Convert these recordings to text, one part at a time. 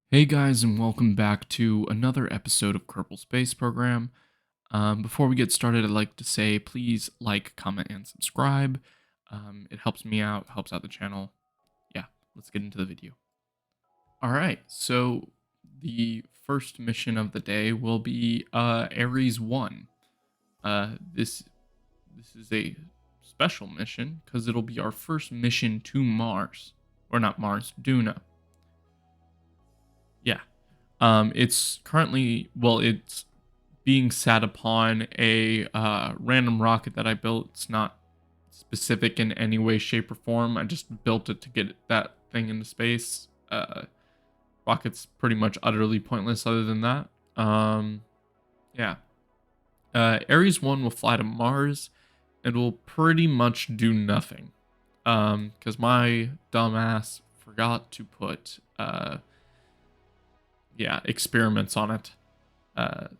Hey guys, and welcome back to another episode of Kerbal Space Program. Before we get started, I'd like to say please like, comment, and subscribe. It helps me out, helps out the channel. Yeah, let's get into the video. All right, so the first mission of the day will be Ares 1. This is a special mission because it'll be our first mission to Mars, or not Mars, Duna. Yeah. It's currently, it's being sat upon a random rocket that I built. It's not specific in any way, shape, or form. I just built it to get that thing into space. Rocket's pretty much utterly pointless other than that. Yeah. Ares 1 will fly to Mars and will pretty much do nothing. Because my dumbass forgot to put experiments on it.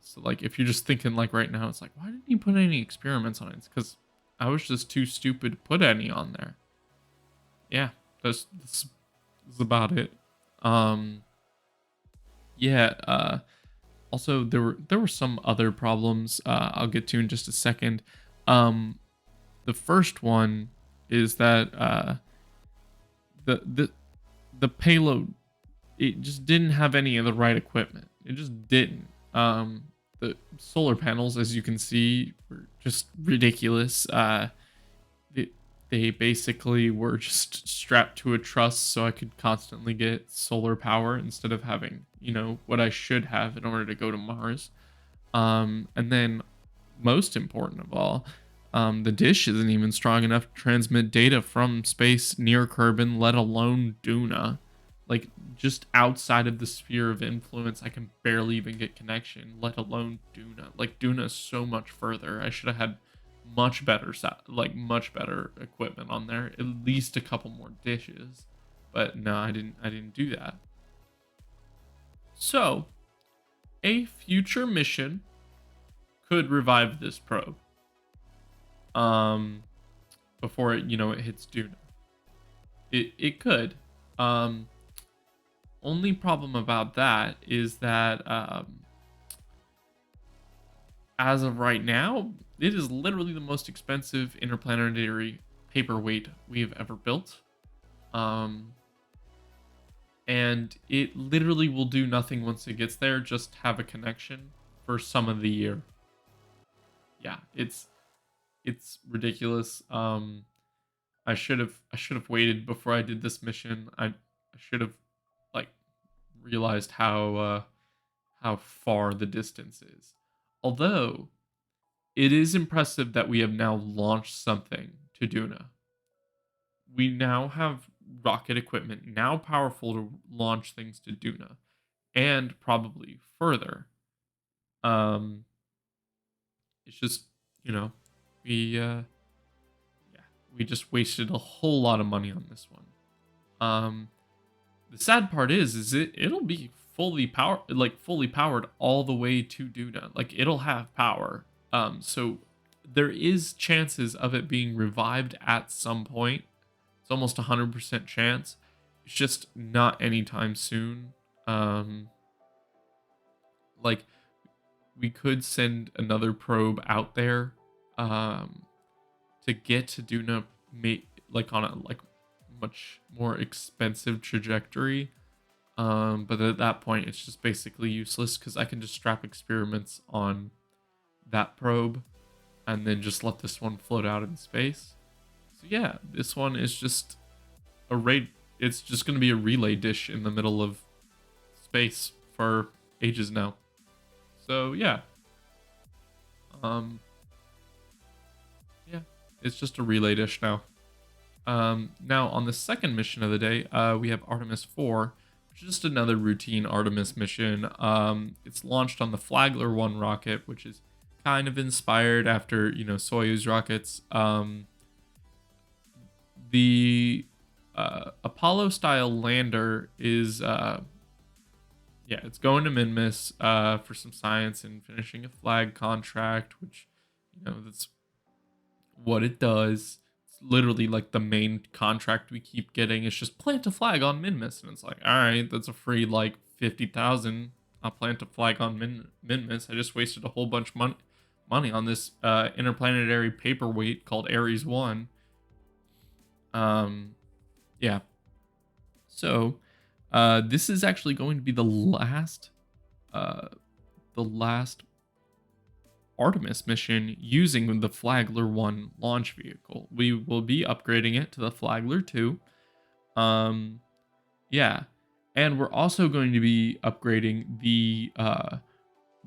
So like if you're just thinking like right now, it's like, why didn't you put any experiments on it? It's because I was just too stupid to put any on there. Yeah, that's about it. Um, yeah. Also there were some other problems. I'll get to in just a second. The first one is that the the the payload, it just didn't have any of the right equipment. It just didn't. The solar panels, as you can see, were just ridiculous. They, they basically were just strapped to a truss so I could constantly get solar power instead of having, what I should have in order to go to Mars. And then, most important of all, the dish isn't even strong enough to transmit data from space near Kerbin, let alone Duna. Like, just outside of the sphere of influence, I can barely even get connection, let alone Duna. Like, Duna is so much further. I should have had much better equipment on there, at least a couple more dishes. But no, I didn't do that. So, a future mission could revive this probe. Um Before it hits Duna. It could. Um Only problem about that is that as of right now, it is literally the most expensive interplanetary paperweight we have ever built. Um, and it literally will do nothing once it gets there, just have a connection for some of the year. Yeah, it's ridiculous. I should have waited before I did this mission. I should have like realized how far the distance is. Although it is impressive that we have now launched something to Duna. We now have rocket equipment now powerful to launch things to Duna and probably further. Um, it's just you know we yeah, we just wasted a whole lot of money on this one. Um, the sad part is it'll be fully powered all the way to Duna. Like it'll have power. So there is chances of it being revived at some point. It's almost 100% chance. It's just not anytime soon. Um, like we could send another probe out there, um, to get to Duna, like on a much more expensive trajectory. But at that point, it's just basically useless because I can just strap experiments on that probe and then just let this one float out in space. So yeah, this one is just it's just going to be a relay dish in the middle of space for ages now. So yeah, um, yeah, it's just a relay dish now. Now on the second mission of the day, we have Artemis IV, which is just another routine Artemis mission. It's launched on the Flagler 1 rocket, which is kind of inspired after, Soyuz rockets. The Apollo style lander is it's going to Minmus for some science and finishing a flag contract, which that's what it does. It's literally like the main contract we keep getting. It's just plant a flag on Minmus, and it's like, all right, that's a free like 50,000. I'll plant a flag on Minmus. I just wasted a whole bunch of money on this interplanetary paperweight called Ares 1. Yeah. So, this is actually going to be the last Artemis mission using the Flagler 1 launch vehicle. We will be upgrading it to the Flagler 2. Yeah. And we're also going to be upgrading the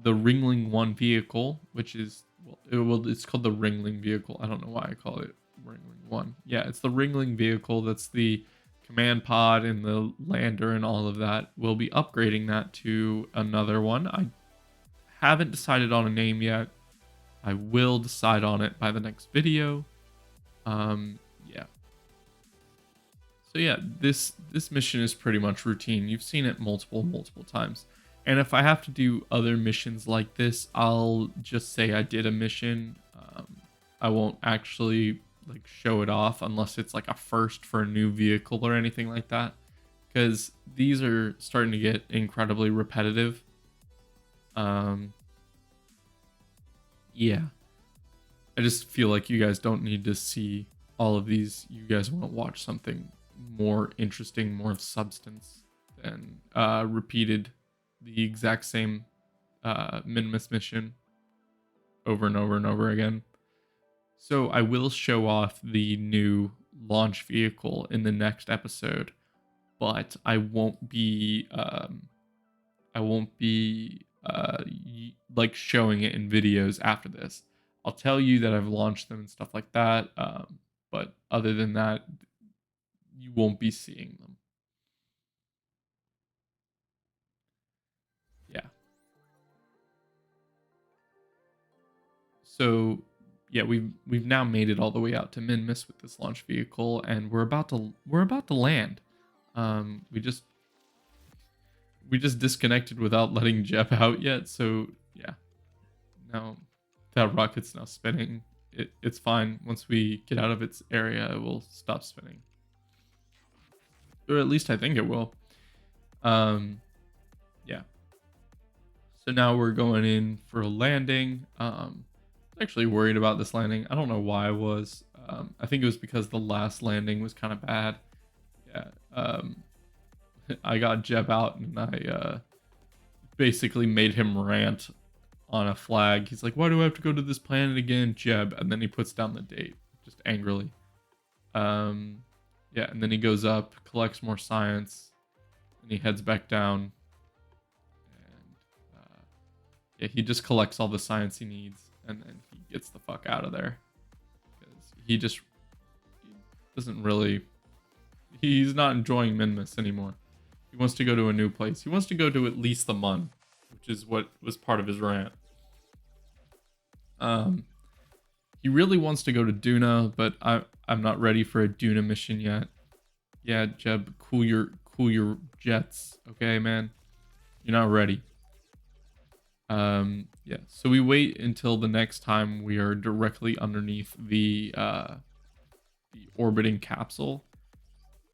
Ringling 1 vehicle, which is it's called the Ringling vehicle. I don't know why I call it Ringling 1. Yeah, it's the Ringling vehicle. That's the command pod and the lander and all of that. We'll be upgrading that to another one. I haven't decided on a name yet. I will decide on it by the next video. Yeah. So yeah, this mission is pretty much routine. You've seen it multiple times. And if I have to do other missions like this, I'll just say I did a mission. I won't actually like show it off unless it's like a first for a new vehicle or anything like that, because these are starting to get incredibly repetitive. Yeah, I just feel like you guys don't need to see all of these. You guys want to watch something more interesting, more of substance than repeated the exact same Minimus mission over and over and over again. So I will show off the new launch vehicle in the next episode, but I won't be like showing it in videos after this. I'll tell you that I've launched them and stuff like that, but other than that, you won't be seeing them. Yeah. So yeah, we've now made it all the way out to Minmus with this launch vehicle, and we're about to land. We just disconnected without letting Jeb out yet, so yeah. Now that rocket's now spinning. It's fine. Once we get out of its area, it will stop spinning. Or at least I think it will. Yeah. So now we're going in for a landing. Actually worried about this landing. I don't know why I was. I think it was because the last landing was kind of bad. Yeah. I got Jeb out and I basically made him rant on a flag. He's like, why do I have to go to this planet again, Jeb? And then he puts down the date just angrily. Yeah, and then he goes up, collects more science, and he heads back down. And yeah, he just collects all the science he needs, and then he gets the fuck out of there. Because he doesn't really... He's not enjoying Minmus anymore. He wants to go to a new place. He wants to go to at least the Mun, which is what was part of his rant. He really wants to go to Duna, but I'm not ready for a Duna mission yet. Yeah, Jeb, cool your jets, okay, man? You're not ready. Yeah, so we wait until the next time we are directly underneath the orbiting capsule,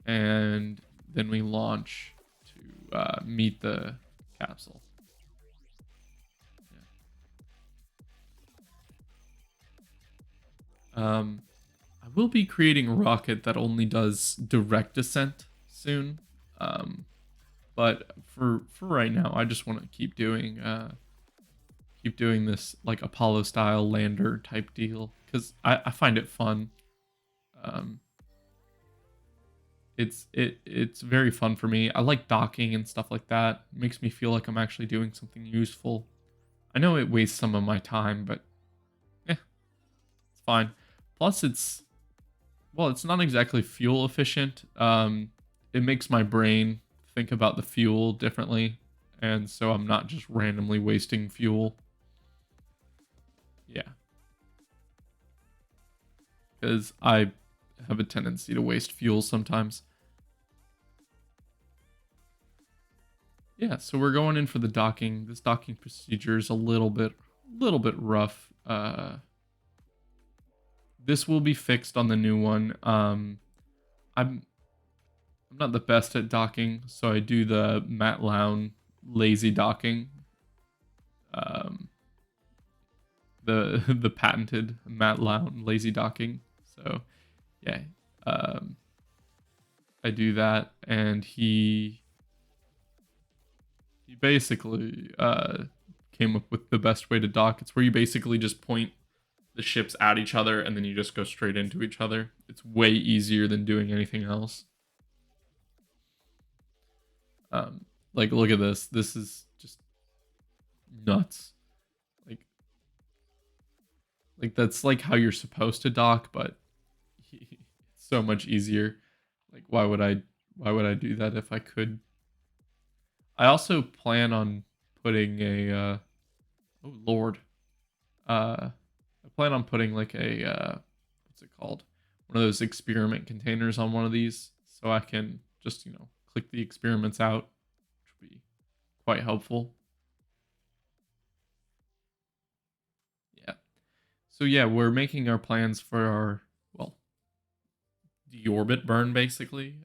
and then we launch to meet the capsule. I will be creating a rocket that only does direct descent soon. But for right now, I just want to keep doing this like Apollo style lander type deal, because I find it fun. It's very fun for me. I like docking and stuff like that. It makes me feel like I'm actually doing something useful. I know it wastes some of my time, but it's fine. Plus, it's not exactly fuel efficient. It makes my brain think about the fuel differently, and so I'm not just randomly wasting fuel. Yeah. Because I have a tendency to waste fuel sometimes. Yeah, so we're going in for the docking. This docking procedure is a little bit rough. This will be fixed on the new one. I'm not the best at docking, so I do the Matt Lown lazy docking. Um, the patented Matt Lown lazy docking. So yeah, um, I do that, and he basically came up with the best way to dock. It's where you basically just point the ships at each other and then you just go straight into each other. It's way easier than doing anything else. Um, like look at this. This is just nuts. Like that's like how you're supposed to dock, but it's so much easier. Like why would I do that if I could? I also plan on putting a oh lord. I plan on putting like a what's it called? One of those experiment containers on one of these so I can just, click the experiments out, which would be quite helpful. Yeah. So yeah, we're making our plans for our, well, deorbit burn basically.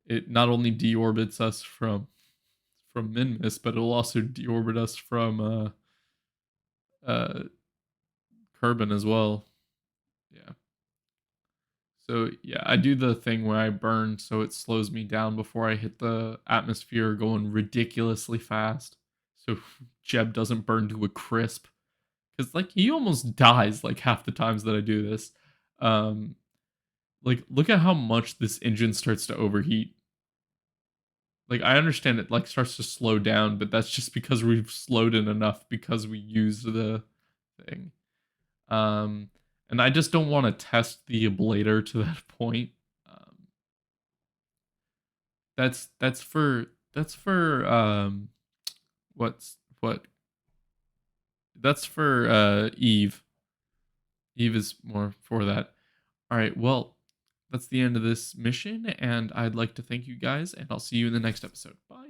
It not only deorbits us from Minmus, but it'll also deorbit us from uh Kerbin as well. Yeah. So yeah, I do the thing where I burn so it slows me down before I hit the atmosphere going ridiculously fast. So Jeb doesn't burn to a crisp. Cause like he almost dies like half the times that I do this. Um like look at how much this engine starts to overheat. Like I understand it like starts to slow down, but that's just because we've slowed it enough because we used the thing. Um and I just don't want to test the ablator to that point. Um that's for what that's for Eve. Eve is more for that. All right, well, that's the end of this mission, and I'd like to thank you guys, and I'll see you in the next episode. Bye.